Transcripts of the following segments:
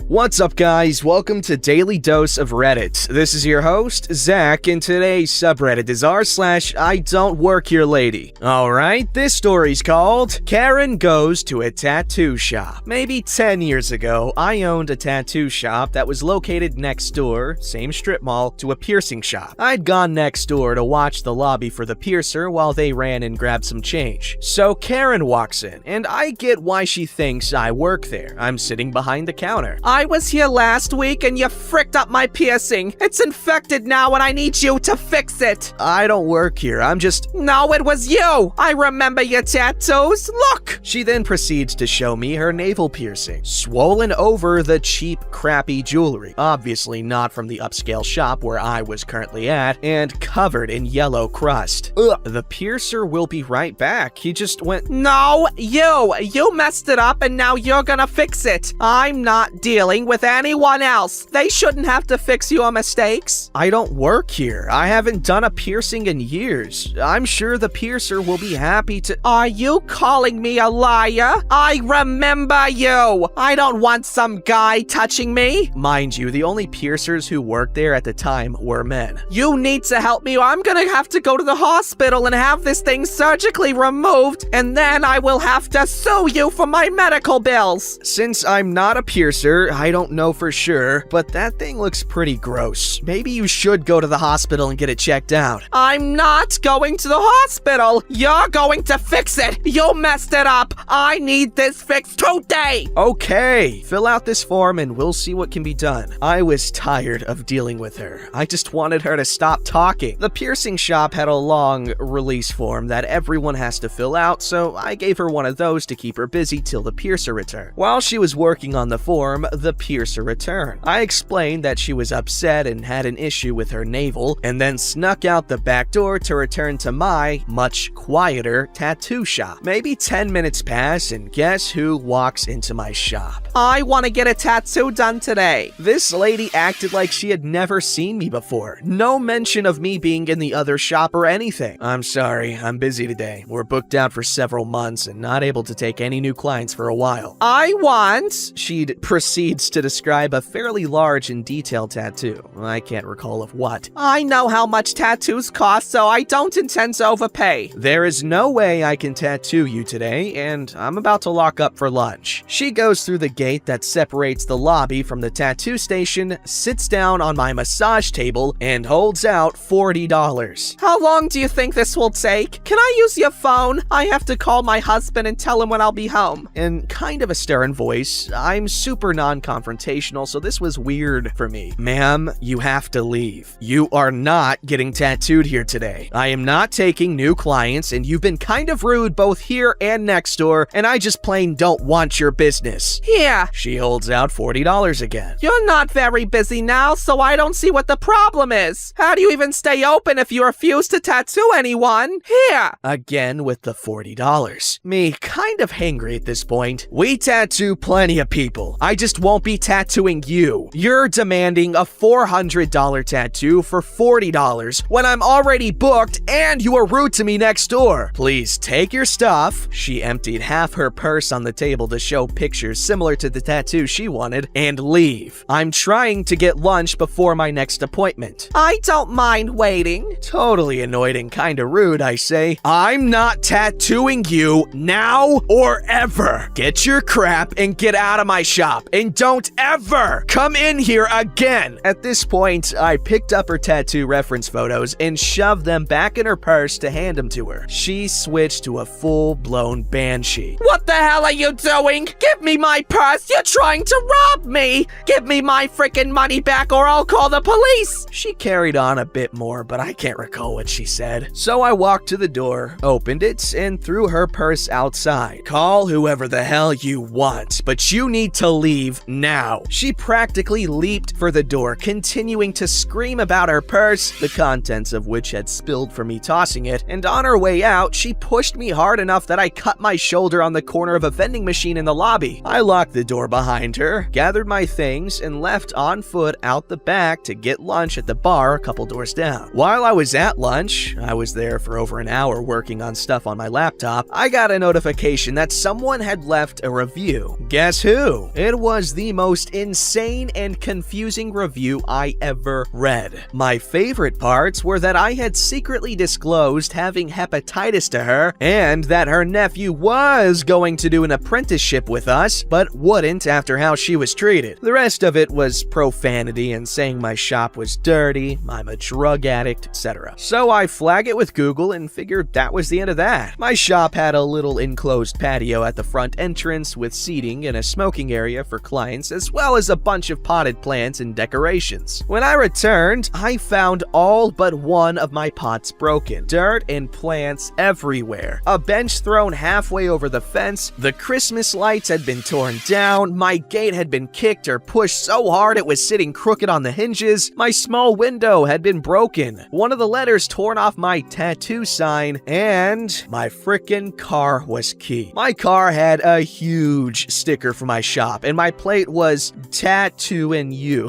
What's up, guys? Welcome to Daily Dose of Reddit. This is your host, Zach, and today's subreddit is r/IDontWorkHereLady. Alright, this story's called Karen Goes to a Tattoo Shop. Maybe 10 years ago, I owned a tattoo shop that was located next door, same strip mall, to a piercing shop. I'd gone next door to watch the lobby for the piercer while they ran and grabbed some change. So Karen walks in, and I get why she thinks I work there. I'm sitting behind the counter. I was here last week and you fricked up my piercing. It's infected now and I need you to fix it. I don't work here, I'm just... No, it was you. I remember your tattoos. Look. She then proceeds to show me her navel piercing, swollen over the cheap, crappy jewelry, obviously not from the upscale shop where I was currently at, and covered in yellow crust. Ugh, the piercer will be right back. He just went... No, you messed it up and now you're gonna fix it. I'm not dealing with anyone else. They shouldn't have to fix your mistakes. I don't work here. I haven't done a piercing in years. I'm sure the piercer will be happy to... Are you calling me a liar? I remember you. I don't want some guy touching me. Mind you, the only piercers who worked there at the time were men. You need to help me or I'm gonna have to go to the hospital and have this thing surgically removed, and then I will have to sue you for my medical bills. Since I'm not a piercer, I don't know for sure, but that thing looks pretty gross. Maybe you should go to the hospital and get it checked out. I'm not going to the hospital. You're going to fix it. You messed it up. I need this fixed today. Okay, fill out this form and we'll see what can be done. I was tired of dealing with her. I just wanted her to stop talking. The piercing shop had a long release form that everyone has to fill out, so I gave her one of those to keep her busy till the piercer returned. While she was working on the form, the piercer returned. I explained that she was upset and had an issue with her navel, and then snuck out the back door to return to my much quieter tattoo shop. Maybe 10 minutes pass, and guess who walks into my shop? I want to get a tattoo done today. This lady acted like she had never seen me before. No mention of me being in the other shop or anything. I'm sorry, I'm busy today. We're booked out for several months and not able to take any new clients for a while. I want... She proceeds to describe a fairly large and detailed tattoo. I can't recall of what. I know how much tattoos cost, so I don't intend to overpay. There is no way I can tattoo you today, and I'm about to lock up for lunch. She goes through the gate that separates the lobby from the tattoo station, sits down on my massage table, and holds out $40. How long do you think this will take? Can I use your phone? I have to call my husband and tell him when I'll be home. In kind of a stern voice, I'm super non-confrontational, so this was weird for me. Ma'am, you have to leave. You are not getting tattooed here today. I am not taking new clients, and you've been kind of rude both here and next door, and I just plain don't want your business. Here. She holds out $40 again. You're not very busy now, so I don't see what the problem is. How do you even stay open if you refuse to tattoo anyone? Here. Again with the $40. Me kind of hangry at this point. We tattoo plenty of people. I just won't be tattooing you. You're demanding a $400 tattoo for $40 when I'm already booked and you are rude to me next door. Please take your stuff. She emptied half her purse on the table to show pictures similar to the tattoo she wanted and leave. I'm trying to get lunch before my next appointment. I don't mind waiting. Totally annoyed and kinda rude, I say. I'm not tattooing you now or ever. Get your crap and get out of my shop, and don't ever come in here again. At this point, I picked up her tattoo reference photos and shoved them back in her purse to hand them to her. She switched to a full-blown banshee. What the hell are you doing? Give me my purse. You're trying to rob me. Give me my freaking money back or I'll call the police. She carried on a bit more, but I can't recall what she said. So I walked to the door, opened it, and threw her purse outside. Call whoever the hell you want, but you need to leave now. She practically leaped for the door, continuing to scream about her purse, the contents of which had spilled from me tossing it, and on her way out, she pushed me hard enough that I cut my shoulder on the corner of a vending machine in the lobby. I locked the door behind her, gathered my things, and left on foot out the back to get lunch at the bar a couple doors down. While I was at lunch, I was there for over an hour working on stuff on my laptop, I got a notification that someone had left a review. Guess who? It was the most insane and confusing review I ever read. My favorite parts were that I had secretly disclosed having hepatitis to her, and that her nephew was going to do an apprenticeship with us, but wouldn't after how she was treated. The rest of it was profanity and saying my shop was dirty, I'm a drug addict, etc. So I flag it with Google and figured that was the end of that. My shop had a little enclosed patio at the front entrance with seating and a smoking area for clients, as well as a bunch of potted plants and decorations. When I returned, I found all but one of my pots broken. Dirt and plants everywhere. A bench thrown halfway over the fence, the Christmas lights had been torn down, my gate had been kicked or pushed so hard it was sitting crooked on the hinges, my small window had been broken, one of the letters torn off my tattoo sign, and my frickin' car was key. My car had a huge sticker for my shop, and my plate was tattooing you.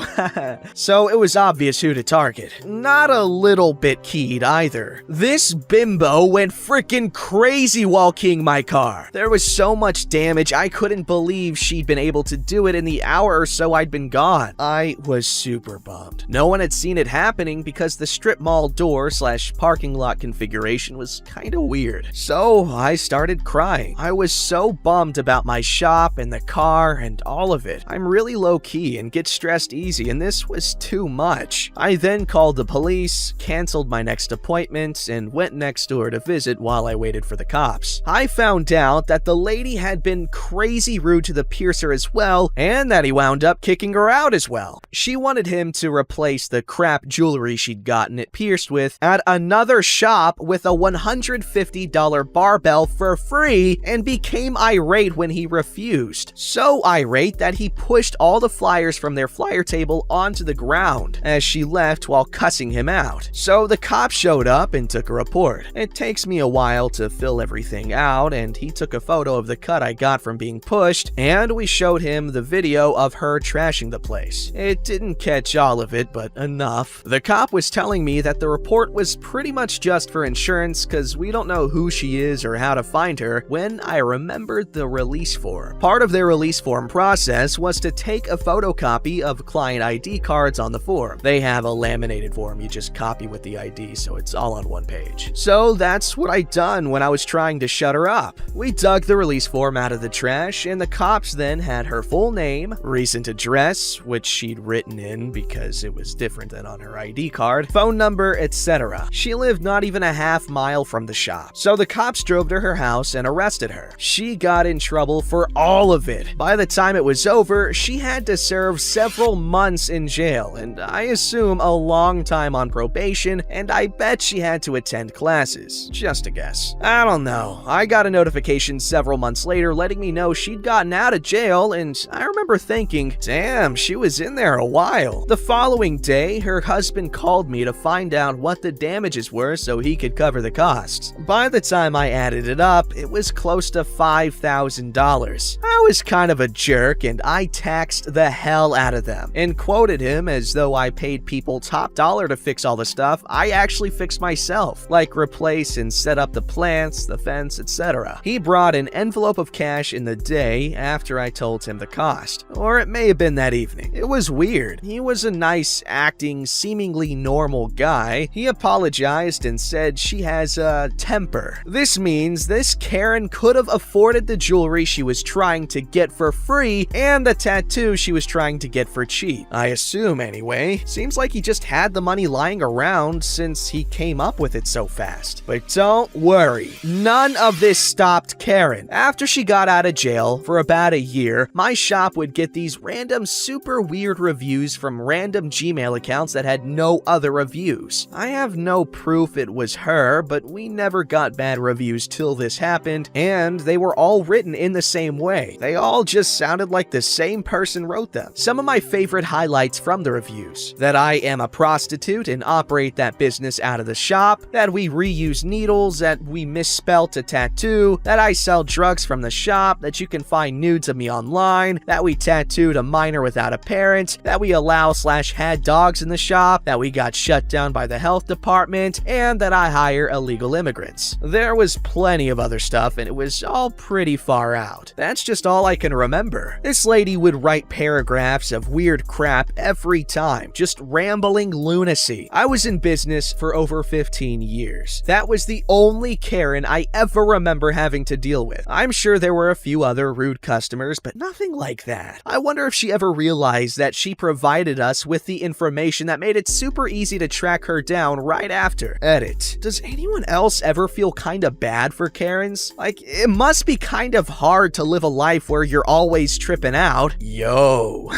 So it was obvious who to target. Not a little bit keyed either. This bimbo went frickin' crazy while keying my car. There was so much damage, I couldn't believe she'd been able to do it in the hour or so I'd been gone. I was super bummed. No one had seen it happening because the strip mall door / parking lot configuration was kinda weird. So I started crying. I was so bummed about my shop and the car and all of it. I'm really low key and get stressed easy, and this was too much. I then called the police, canceled my next appointment, and went next door to visit while I waited for the cops. I found out that the lady had been crazy rude to the piercer as well, and that he wound up kicking her out as well. She wanted him to replace the crap jewelry she'd gotten it pierced with at another shop with a $150 barbell for free, and became irate when he refused. So irate that he pushed all the flyers from their flyer table onto the ground as she left while cussing him out. So the cops showed up and took a report. It takes me a while to fill everything out, and he took a photo of the cut I got from being pushed, and we showed him the video of her trashing the place. It didn't catch all of it, but enough. The cop was telling me that the report was pretty much just for insurance because we don't know who she is or how to find her, when I remembered the release form. Part of their release form process was to take a photocopy of client ID cards on the form. They have a laminated form you just copy with the ID, so it's all on one page. So that's what I done when I was trying to shut her up. We dug the release form out of the trash, and the cops then had her full name, recent address, which she'd written in because it was different than on her ID card, phone number, etc. She lived not even a half mile from the shop. So the cops drove to her house and arrested her. She got in trouble for all of it. By the time it was over, she had to serve several months in jail, and I assume a long time on probation, and I bet she had to attend classes. Just a guess. I don't know. I got a notification several months later letting me know she'd gotten out of jail, and I remember thinking, damn, she was in there a while. The following day, her husband called me to find out what the damages were so he could cover the costs. By the time I added it up, it was close to $5,000. I was kind of a jerk, and I taxed the hell out of them and quoted him as though I paid people top dollar to fix all the stuff I actually fixed myself, like replace and set up the plants, the fence, etc. He brought an envelope of cash in the day after I told him the cost, or it may have been that evening. It was weird. He was a nice, acting, seemingly normal guy. He apologized and said she has a temper. This means this Karen could have afforded the jewelry she was trying to get for free and the tattoo she was trying to get for cheap. I assume anyway. Seems like he just had the money lying around since he came up with it so fast. But don't worry, none of this stopped Karen. After she got out of jail for about a year, my shop would get these random super weird reviews from random Gmail accounts that had no other reviews. I have no proof it was her, but we never got bad reviews till this happened, and they were all written in the same way. They all just sounded like the same person wrote them. Some of my favorite highlights from the reviews: that I am a prostitute and operate that business out of the shop, that we reuse needles, that we misspelt a tattoo, that I sell drugs from the shop, that you can find nudes of me online, that we tattooed a minor without a parent, that we allow/had dogs in the shop, that we got shut down by the health department, and that I hire illegal immigrants. There was plenty of other stuff, and it was all pretty far out. That's just all I can remember. This lady lady would write paragraphs of weird crap every time, just rambling lunacy. I was in business for over 15 years. That was the only Karen I ever remember having to deal with. I'm sure there were a few other rude customers, but nothing like that. I wonder if she ever realized that she provided us with the information that made it super easy to track her down right after. Edit. Does anyone else ever feel kinda bad for Karens? Like, it must be kind of hard to live a life where you're always tripping out. Yo.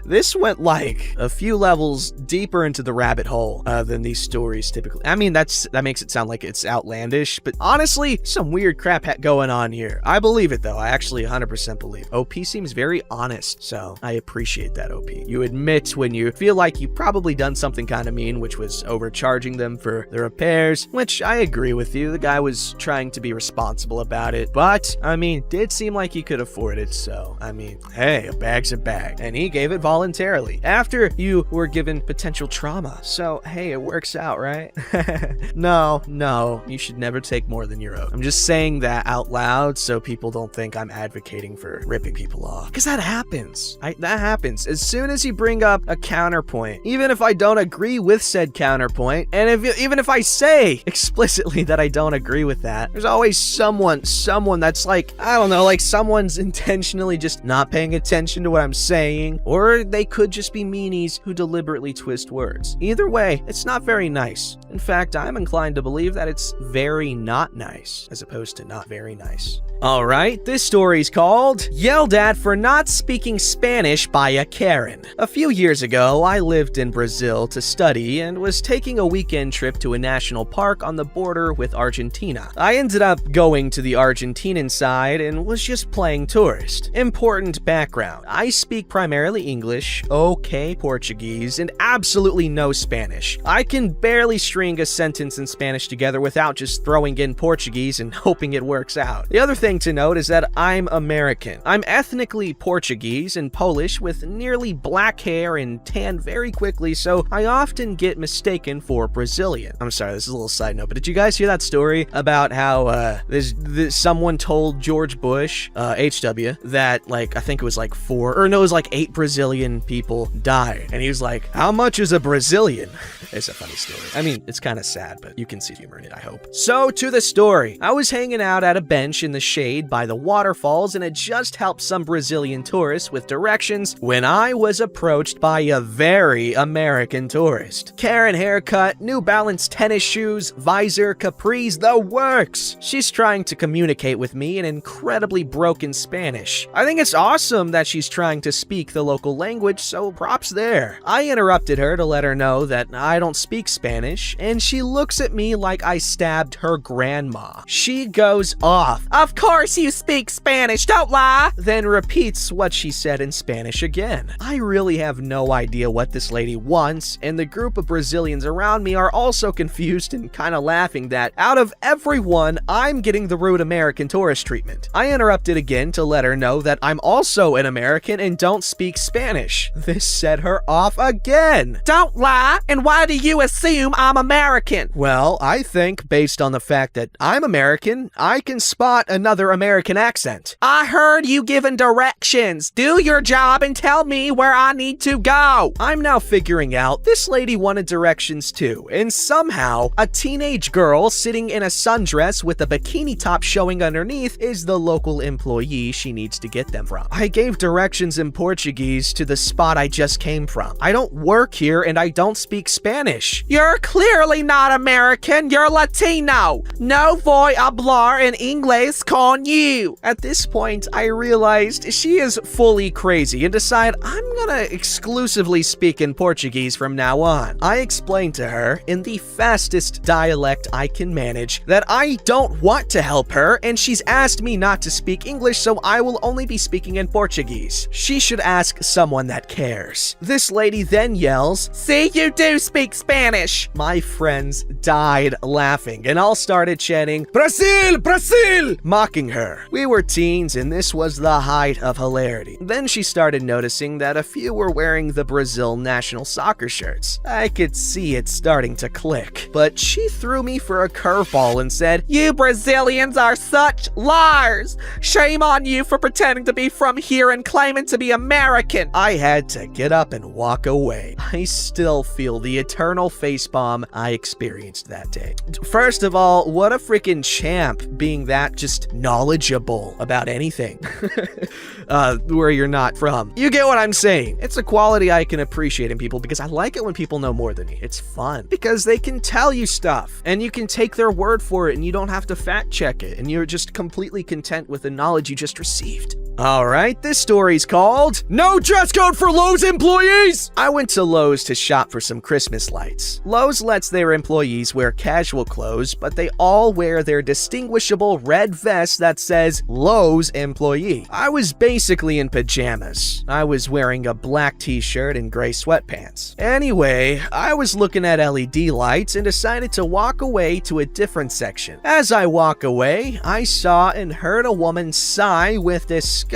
This went like a few levels deeper into the rabbit hole than these stories typically. I mean, that makes it sound like it's outlandish, but honestly, some weird crap going on here. I believe it though. I actually 100% believe. OP seems very honest, so I appreciate that, OP. You admit when you feel like you've probably done something kind of mean, which was overcharging them for the repairs, which I agree with you. The guy was trying to be responsible about it, but I mean, did seem like he could afford it, so I mean, hey, a bag's a bag, and he gave it voluntarily after you were given potential trauma. So hey, it works out, right? No, you should never take more than you're owed. I'm just saying that out loud so people don't think I'm advocating for ripping people off, because that happens. That happens as soon as you bring up a counterpoint, even if I don't agree with said counterpoint, and even if I say explicitly that I don't agree with that, there's always someone that's like, I don't know, like someone's intentionally just not paying attention to what I'm saying, or they could just be meanies who deliberately twist words. Either way, it's not very nice. In fact, I'm inclined to believe that it's very not nice, as opposed to not very nice. Alright, this story's called Yelled At for Not Speaking Spanish by a Karen. A few years ago, I lived in Brazil to study and was taking a weekend trip to a national park on the border with Argentina. I ended up going to the Argentinian side and was just playing tourist. Important background: I speak primarily English, okay Portuguese, and absolutely no Spanish. I can barely string a sentence in Spanish together without just throwing in Portuguese and hoping it works out. The other thing to note is that I'm American. I'm ethnically Portuguese and Polish with nearly black hair and tan very quickly, so I often get mistaken for Brazilian. I'm sorry, this is a little side note, but did you guys hear that story about how someone told George Bush, HW, that like, I think it was like 8 Brazilian people died, and he was like, how much is a Brazilian? It's a funny story. I mean, it's kind of sad, but you can see humor in it, I hope. So to the story. I was hanging out at a bench in the shade by the waterfalls and had just helped some Brazilian tourists with directions when I was approached by a very American tourist. Karen haircut, New Balance tennis shoes, visor, capris, the works. She's trying to communicate with me in incredibly broken Spanish. I think it's awesome that she's trying to speak the local language, so props there. I interrupted her to let her know that I don't speak Spanish, and she looks at me like I stabbed her grandma. She goes off. Of course you speak Spanish, don't lie! Then repeats what she said in Spanish again. I really have no idea what this lady wants, and the group of Brazilians around me are also confused and kind of laughing that, out of everyone, I'm getting the rude American tourist treatment. I interrupted again to let her know that I'm also an American and don't speak Spanish. This set her off again. Don't lie, and why do you assume I'm American? Well, I think based on the fact that I'm American, I can spot another American accent. I heard you giving directions. Do your job and tell me where I need to go. I'm now figuring out this lady wanted directions too, and somehow a teenage girl sitting in a sundress with a bikini top showing underneath is the local employee she needs to get them from. I gave directions in Portuguese to the spot I just came from. I don't work here and I don't speak Spanish. You're clearly not American, you're Latino. No voy hablar en inglés con you. At this point, I realized she is fully crazy and decide I'm gonna exclusively speak in Portuguese from now on. I explained to her, in the fastest dialect I can manage, that I don't want to help her and she's asked me not to speak English, so I will only be speaking in Portuguese. She should ask someone that cares. This lady then yells, "See, you do speak Spanish!" My friends died laughing and all started chanting, "Brazil! Brazil!" mocking her. We were teens and this was the height of hilarity. Then she started noticing that a few were wearing the Brazil national soccer shirts. I could see it starting to click, but she threw me for a curveball and said, "You Brazilians are such liars! Shame on you for pretending to be from here and claiming to be American. I had to get up and walk away. I still feel the eternal facepalm I experienced that day. First of all, what a freaking champ being that just knowledgeable about anything. Where you're not from. You get what I'm saying. It's a quality I can appreciate in people because I like it when people know more than me. It's fun because they can tell you stuff and you can take their word for it and you don't have to fact check it and you're just completely content with the knowledge you just received. Alright, this story's called No Dress Code for Lowe's Employees! I went to Lowe's to shop for some Christmas lights. Lowe's lets their employees wear casual clothes, but they all wear their distinguishable red vest that says Lowe's Employee. I was basically in pajamas. I was wearing a black t-shirt and gray sweatpants. Anyway, I was looking at LED lights and decided to walk away to a different section. As I walk away, I saw and heard a woman sigh with disgust.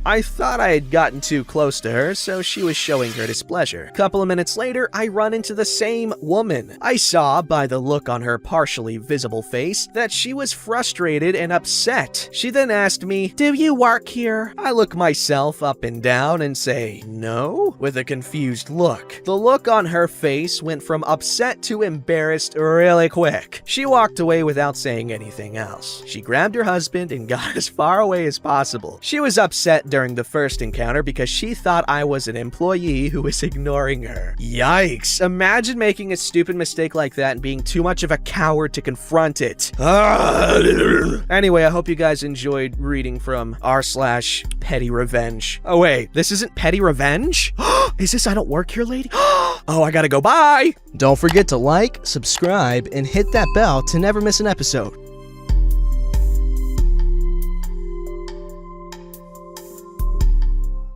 I thought I had gotten too close to her, so she was showing her displeasure. A couple of minutes later, I run into the same woman. I saw by the look on her partially visible face that she was frustrated and upset. She then asked me, "Do you work here?" I look myself up and down and say, "No," with a confused look. The look on her face went from upset to embarrassed really quick. She walked away without saying anything else. She grabbed her husband and got as far away as possible. She was upset during the first encounter because she thought I was an employee who was ignoring her. Yikes. Imagine making a stupid mistake like that and being too much of a coward to confront it. Anyway, I hope you guys enjoyed reading from r/Petty Revenge. Oh wait, this isn't Petty Revenge? Is this I Don't Work Here Lady? Oh, I gotta go. Bye! Don't forget to like, subscribe, and hit that bell to never miss an episode.